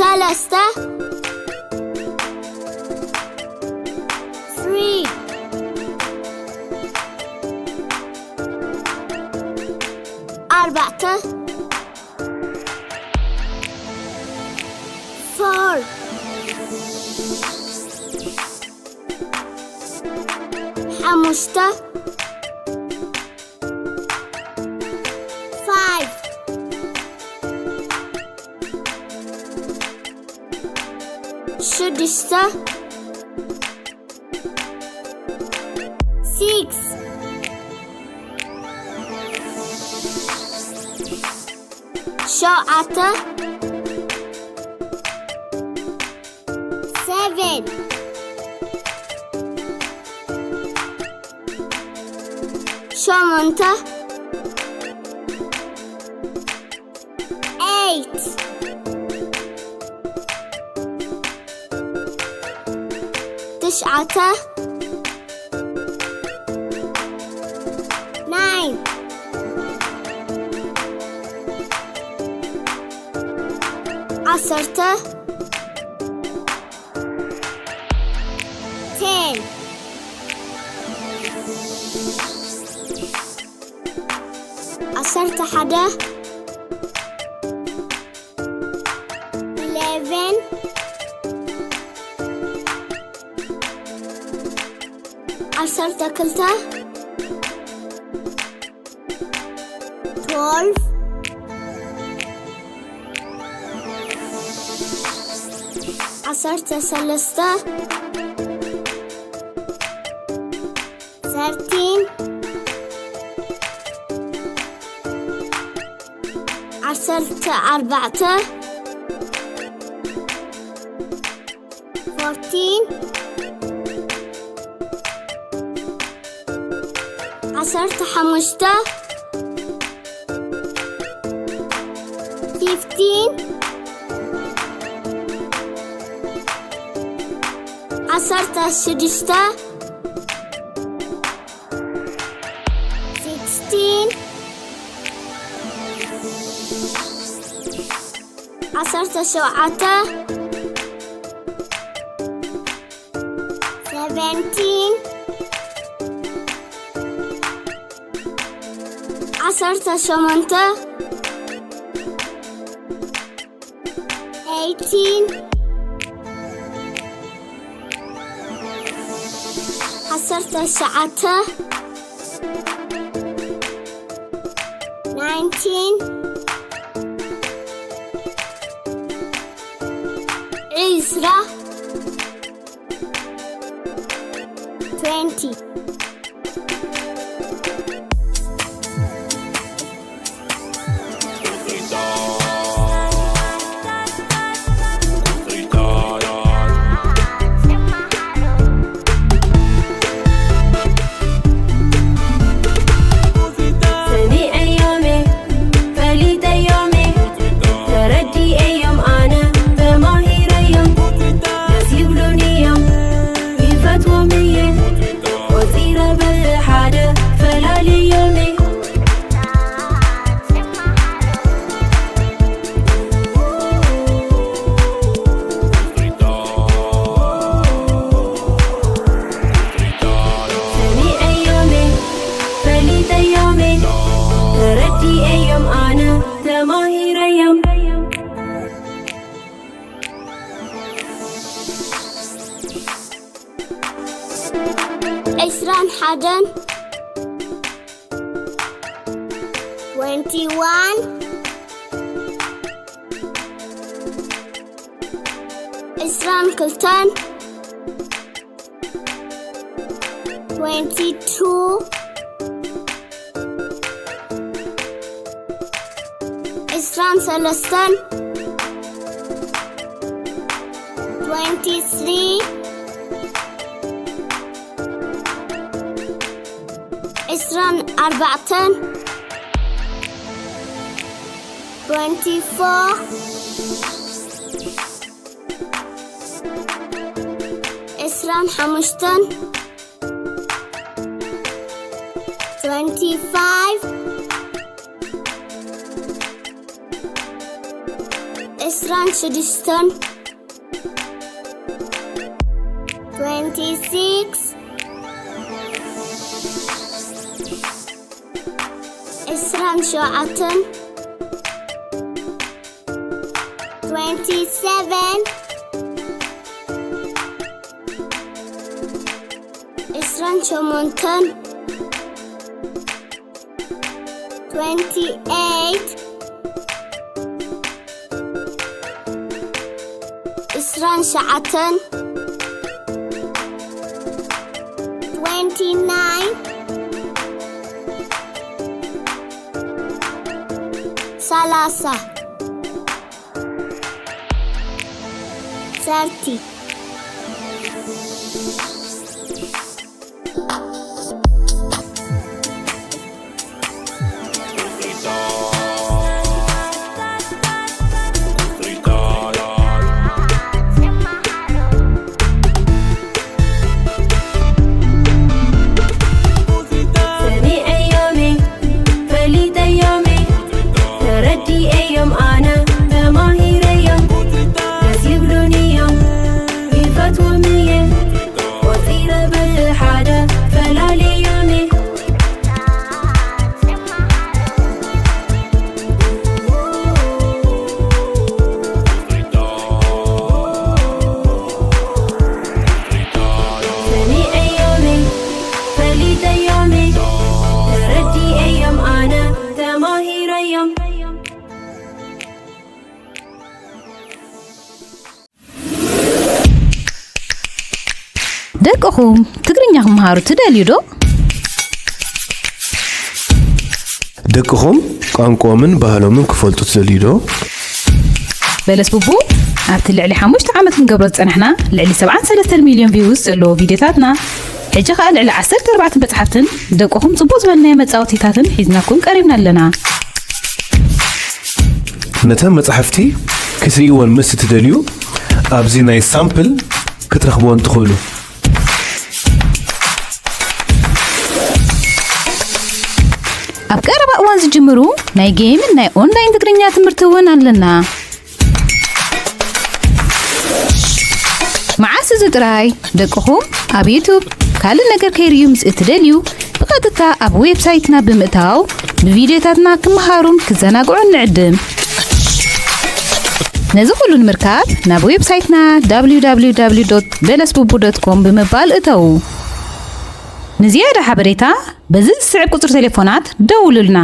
سلسة 3 4 4 5 5 6 6 7 7 8 8 9 9 10 10 11 11 12 12 13 13 14 15 16 20 عشرين حدن 21 عشرين كلتان 22 عشرين ثلاثة 23 عشرين أربعة 24 عشرين خمسة 25 إسران شدستن 26 إسران شوعتن 27 إسران شمونتن 28 إسران شعتن 29 ثلاثة 30 ደቅኹም ትግርኛ ክምሃሩ ትደልዩ ዶ? ደቅኹም ቋንቋምን ባህሎምን ክፈልጡ ትደልዩ ዶ? በለስ ቡቡ ኣብቲ ልዕሊ 5 ዓመት ክንገብሮ ዝጸንሕና ልዕሊ 73 ሚልዮን ቪውስ ዘለዎ ቪድዮታትና ሕጂ ኸ ልዕሊ 14 መጽሓፍትን ደቅኹም ጽቡቕ ዝበልናዮ መጻወቲታትን ሒዝናኩም ቀሪብና ኣለና። ነተን መጽሓፍቲ ክትሪእዎን ምስ ትደልዩ ኣብዚ ናይ ሳምፕል ክትረኽብዎን ትኽእሉ። ኣብ ቀረባ እዋን ዝጅምሩ ናይ ጌምን ናይ ኦንላይን ትግርኛ ትምህርቲ እውን ኣለና። መዓስ ዝጥራይ ደቅኹም ኣብ ዩቱብ ካልእ ነገር ከይርዩ ምስ እትደልዩ ብቐጥታ ኣብ ዌብሳይትና ብምእታው ብቪድዮታትና ክምሃሩን ክዘናግዑን ንዕድም። ነዚ ኩሉ ንምርካብ ናብ ዌብሳይትና www.belesbubu.com ብምባል እተው። ንዝያዳ ሓበሬታ በዚ ዝስዕብ ቁጽሪ ቴሌፎናት ደውሉልና።